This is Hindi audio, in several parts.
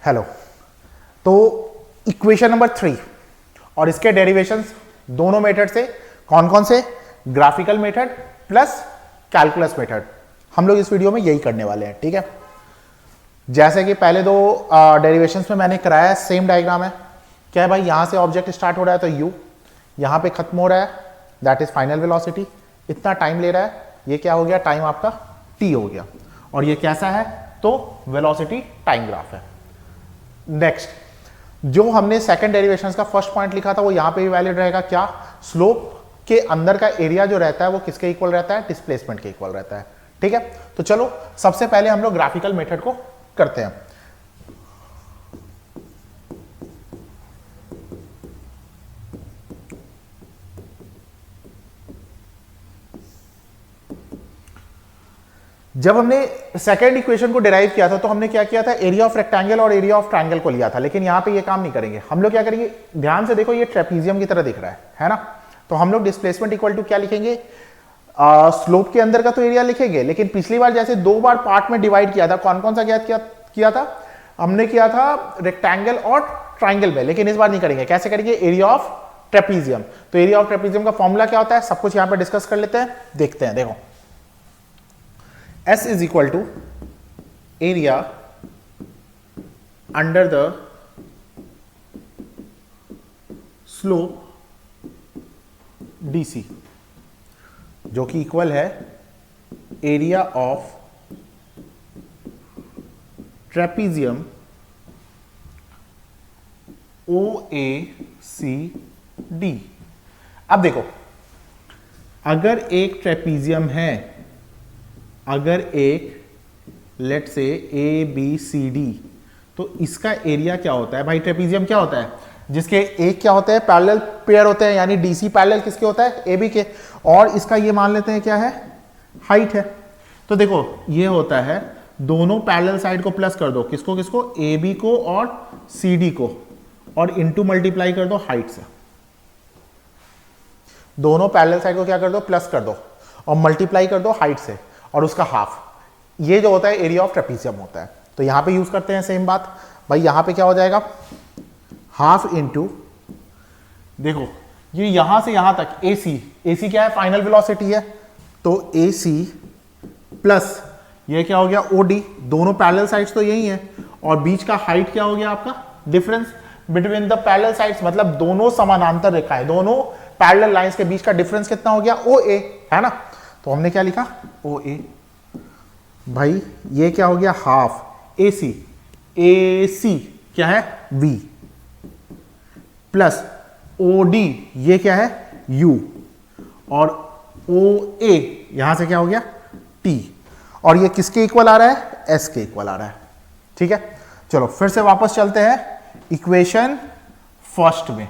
हेलो। तो इक्वेशन नंबर 3 और इसके डेरिवेशंस दोनों मेथड से, कौन कौन से? Graphical method plus calculus method. हम लोग इस वीडियो में यही करने वाले हैं, ठीक है। जैसे कि पहले दो डेरिवेशंस में मैंने कराया, सेम डायग्राम है। क्या है भाई, यहां से ऑब्जेक्ट स्टार्ट हो रहा है तो u, यहां पे खत्म हो रहा है, दैट इज फाइनल वेलोसिटी। इतना टाइम ले रहा है, ये क्या हो गया, टाइम आपका t हो गया। और ये कैसा है, तो वेलोसिटी टाइम ग्राफ है। नेक्स्ट, जो हमने सेकंड डेरिवेशंस का फर्स्ट पॉइंट लिखा था वो यहां पे भी वैलिड रहेगा। क्या? स्लोप के अंदर का एरिया जो रहता है वो किसके इक्वल रहता है? डिस्प्लेसमेंट के इक्वल रहता है, ठीक है। तो चलो सबसे पहले हम लोग ग्राफिकल मेथड को करते हैं। जब हमने सेकेंड इक्वेशन को डिराइव किया था तो हमने क्या किया था, एरिया ऑफ रेक्टेंगल और एरिया ऑफ ट्रायंगल को लिया था। लेकिन यहां पे ये काम नहीं करेंगे हम लोग। क्या करेंगे, ध्यान से देखो, ये ट्रेपीजियम की तरह दिख रहा है ना। तो हम लोग डिस्प्लेसमेंट इक्वल टू क्या लिखेंगे, स्लोप के अंदर का तो एरिया लिखेंगे, लेकिन पिछली बार जैसे दो बार पार्ट में डिवाइड किया था, कौन कौन सा किया था? हमने किया था रेक्टेंगल और ट्राइंगल में, लेकिन इस बार नहीं करेंगे। कैसे करेंगे, एरिया ऑफ ट्रेपीजियम। तो एरिया ऑफ ट्रेपीजियम का फॉर्मूला क्या होता है, सब कुछ यहां पर डिस्कस कर लेते हैं, देखते हैं। देखो, S is equal to area under the slope DC, जो कि इक्वल है एरिया ऑफ ट्रेपीजियम OACD। अब देखो, अगर एक ट्रेपीजियम है, अगर एक लेट से ABCD, तो इसका एरिया क्या होता है भाई? ट्रेपीजियम क्या होता है, जिसके एक क्या होते हैं, पैरेलल पेयर होते हैं, यानी DC पैरेलल किसके होता है, AB के। और इसका ये मान लेते हैं क्या है, हाइट है। तो देखो ये होता है, दोनों पैरेलल साइड को प्लस कर दो, किसको किसको, AB को और CD को, और इनटू मल्टीप्लाई कर दो हाइट से। दोनों पैरेलल साइड को क्या कर दो, प्लस कर दो, और मल्टीप्लाई कर दो हाइट से, और उसका हाफ। ये जो होता है एरिया ऑफ ट्रेपीजियम होता है। तो यहां पे यूज करते हैं सेम बात भाई। यहां पे क्या हो जाएगा, हाफ इंटू, देखो ये यहां से यहां तक AC क्या है, फाइनल वेलोसिटी है, तो AC प्लस ये क्या हो गया, OD। दोनों पैरेलल साइड्स तो यही है, और बीच का हाइट क्या हो गया आपका, difference between the parallel sides, मतलब दोनों समानांतर रेखाएं, दोनों पैरेलल लाइंस के बीच का डिफरेंस कितना हो गया, OA, है ना। तो हमने क्या लिखा, OA। भाई ये क्या हो गया, हाफ AC क्या है, V, प्लस OD ये क्या है, U, और OA यहां से क्या हो गया, T। और ये किसके इक्वल आ रहा है, S के इक्वल आ रहा है, ठीक है। चलो फिर से वापस चलते हैं इक्वेशन फर्स्ट में।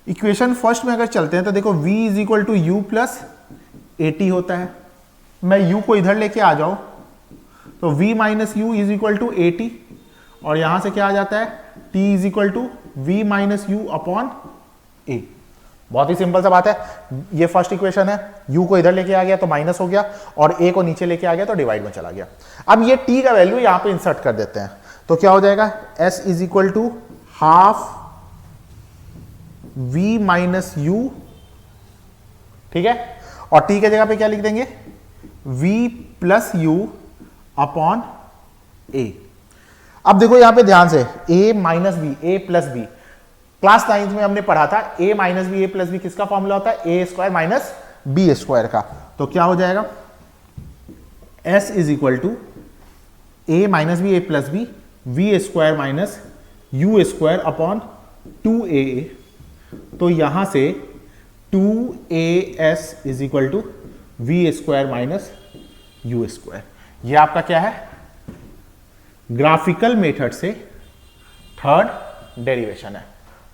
इक्वेशन फर्स्ट में अगर चलते हैं तो देखो, V is equal to U plus AT होता है। मैं U को इधर लेके आ जाऊं तो V minus U is equal to AT, और यहां से क्या आ जाता है, T is equal to V minus U upon A। बहुत ही सिंपल सा बात है। ये फर्स्ट इक्वेशन है, U को इधर लेके आ गया तो माइनस हो गया, और A को नीचे लेके आ गया तो डिवाइड में चला गया। अब ये T का वैल्यू यहां पे इंसर्ट कर देते हैं, तो क्या हो जाएगा, S is equal to half V minus U, ठीक है। और T के जगह पे क्या लिख देंगे, V plus U upon A। अब देखो यहां पे ध्यान से, A minus B, A plus B, class 9 में हमने पढ़ा था A minus B, A plus B किसका फॉर्मूला होता है, A square minus B square का। तो क्या हो जाएगा, S is equal to A minus B, A plus B, V square minus U square upon 2AA। तो यहां से 2AS is equal to V square minus U square. ये आपका क्या है, ग्राफिकल मेथड से थर्ड डेरिवेशन है।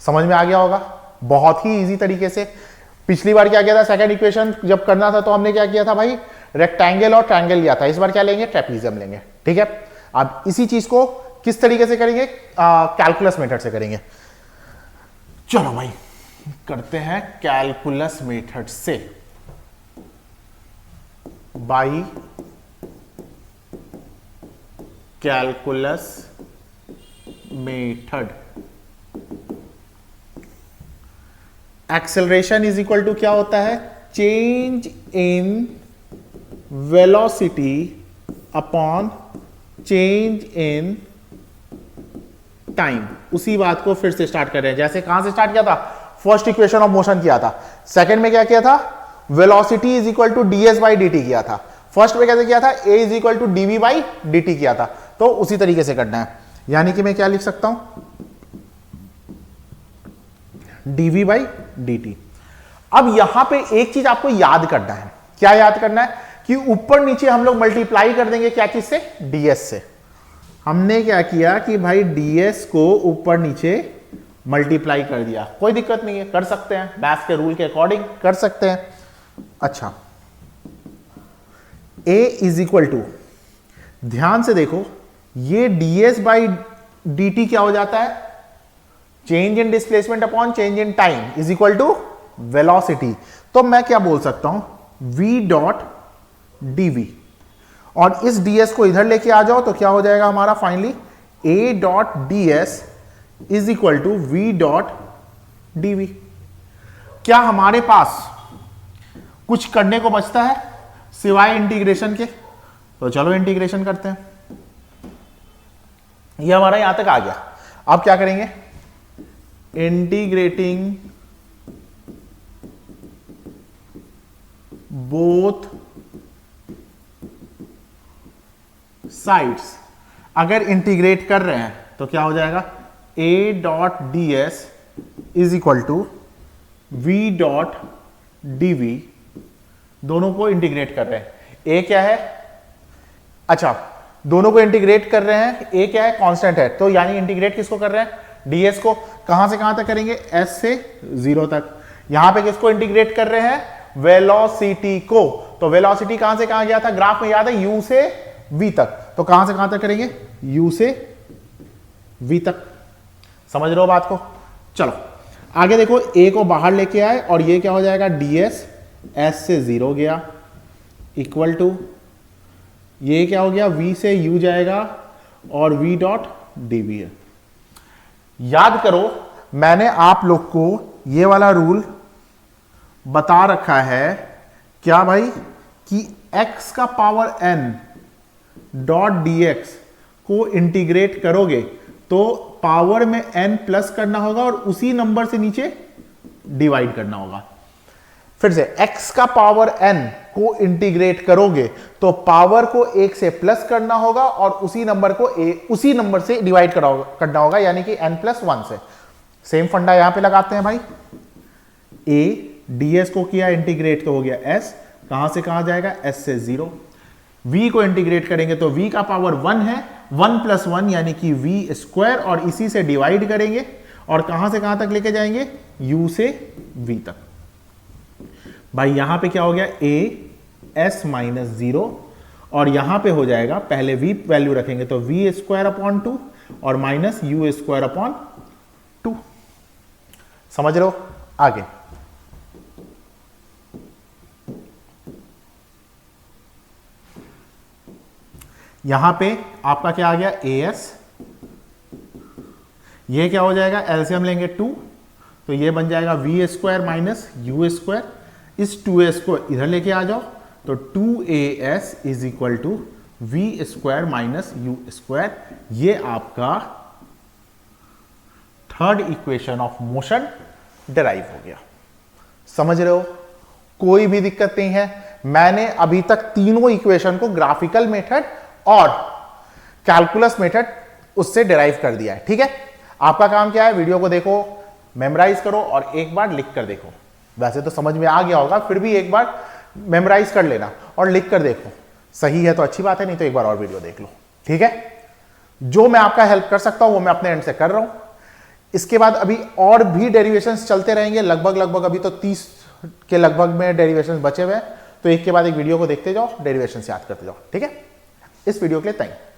समझ में आ गया होगा, बहुत ही इजी तरीके से। पिछली बार क्या किया था, सेकंड इक्वेशन जब करना था तो हमने क्या किया था भाई, रेक्टेंगल और ट्रायंगल लिया था। इस बार क्या लेंगे, ट्रेपीजियम लेंगे, ठीक है। अब इसी चीज को किस तरीके से करेंगे, कैलकुलस मेथड से करेंगे। चलो भाई करते हैं कैलकुलस मेथड से। By calculus method. Acceleration is equal to क्या होता है, change in velocity upon change in time. उसी बात को फिर से स्टार्ट कर रहे हैं, जैसे कहां से स्टार्ट किया था, फर्स्ट इक्वेशन ऑफ मोशन किया था, सेकंड में क्या किया था, velocity is equal to ds by dt किया था, फर्स्ट में कैसे किया था, a is equal to dv by dt किया था। तो उसी तरीके से करना है, यानी कि मैं क्या लिख सकता हूं, dv बाई dt। अब यहां पे एक चीज आपको याद करना है, क्या याद करना है कि ऊपर नीचे हम लोग मल्टीप्लाई कर देंगे क्या चीज से, ds से। हमने क्या किया कि भाई ds को ऊपर नीचे मल्टीप्लाई कर दिया, कोई दिक्कत नहीं है, कर सकते हैं, मैथ्स के रूल के अकॉर्डिंग कर सकते हैं। अच्छा, a इज इक्वल टू, ध्यान से देखो, ये ds बाई dt क्या हो जाता है, change in displacement upon change in time is equal to velocity. तो मैं क्या बोल सकता हूं, v डॉट dv, और इस ds को इधर लेके आ जाओ तो क्या हो जाएगा हमारा finally, a dot ds is equal to v dot dv। क्या हमारे पास कुछ करने को बचता है सिवाय इंटीग्रेशन के, तो चलो इंटीग्रेशन करते हैं। ये हमारा यहां तक आ गया, अब क्या करेंगे, इंटीग्रेटिंग बोथ साइड्स। अगर इंटीग्रेट कर रहे हैं तो क्या हो जाएगा, a dot ds is equal to v dot dv, दोनों को इंटीग्रेट कर रहे हैं। a क्या है, अच्छा दोनों को इंटीग्रेट कर रहे हैं, a क्या है, कांस्टेंट है, तो यानी इंटीग्रेट किसको कर रहे हैं, ds को। कहां से कहां तक करेंगे, s से 0 तक। यहां पे किसको इंटीग्रेट कर रहे हैं, वेलोसिटी को। तो वेलोसिटी कहां से कहां गया था, ग्राफ में याद है, u से v तक, तो कहां से कहां तक करेंगे, u से v तक। समझ रहे हो बात को, चलो आगे देखो, a को बाहर लेके आए और ये क्या हो जाएगा, ds s से 0 गया इक्वल टू, ये क्या हो गया, v से u जाएगा और v डॉट dv है। याद करो, मैंने आप लोग को ये वाला रूल बता रखा है क्या भाई, कि x का पावर n डॉट dx को इंटीग्रेट करोगे तो पावर में n प्लस करना होगा और उसी नंबर से नीचे डिवाइड करना होगा। फिर से, x का पावर n को इंटीग्रेट करोगे तो पावर को 1 से प्लस करना होगा और उसी नंबर को उसी नंबर से डिवाइड करना होगा, यानी कि n प्लस 1 से। सेम फंडा यहां पे लगाते हैं भाई, a ds को किया इंटीग्रेट तो हो गया s, कहां से कहां जाएगा, s से 0। v को इंटीग्रेट करेंगे तो v का पावर 1 है, 1 प्लस 1 यानी कि v स्क्वायर, और इसी से डिवाइड करेंगे और कहां से कहां तक लेके जाएंगे, u से v तक। भाई यहां पे क्या हो गया, a s माइनस 0, और यहां पे हो जाएगा, पहले v वैल्यू रखेंगे तो v स्क्वायर अपॉन 2 और माइनस u स्क्वायर अपॉन 2। समझ रहे हो, आगे यहां पे आपका क्या आ गया, as, ये क्या हो जाएगा, एलसीएम लेंगे 2, तो ये बन जाएगा v square minus u square. इस 2s को इधर लेके आ जाओ तो 2as is equal to v square minus u square. ये आपका third equation of motion derive हो गया। समझ रहे हो, कोई भी दिक्कत नहीं है। मैंने अभी तक तीनों इक्वेशन को ग्राफिकल मेथड और कैलकुलस मेथड उससे डिराइव कर दिया है। ठीक है, आपका काम क्या है, वीडियो को देखो, मेमोराइज करो और एक बार लिख कर देखो। वैसे तो समझ में आ गया होगा, फिर भी एक बार मेमोराइज कर लेना और लिख कर देखो। सही है तो अच्छी बात है, नहीं तो एक बार और वीडियो देख लो। ठीक है, जो मैं आपका हेल्प कर सकता हूं वो मैं अपने एंड से कर रहा हूं। इसके बाद अभी और भी डेरिवेशंस चलते रहेंगे, लगभग अभी तो 30 के लगभग में डेरिवेशंस बचे हुए हैं, तो एक के बाद एक वीडियो को देखते जाओ, डेरिवेशंस याद करते जाओ। ठीक है, इस वीडियो के लिए थैंक यू।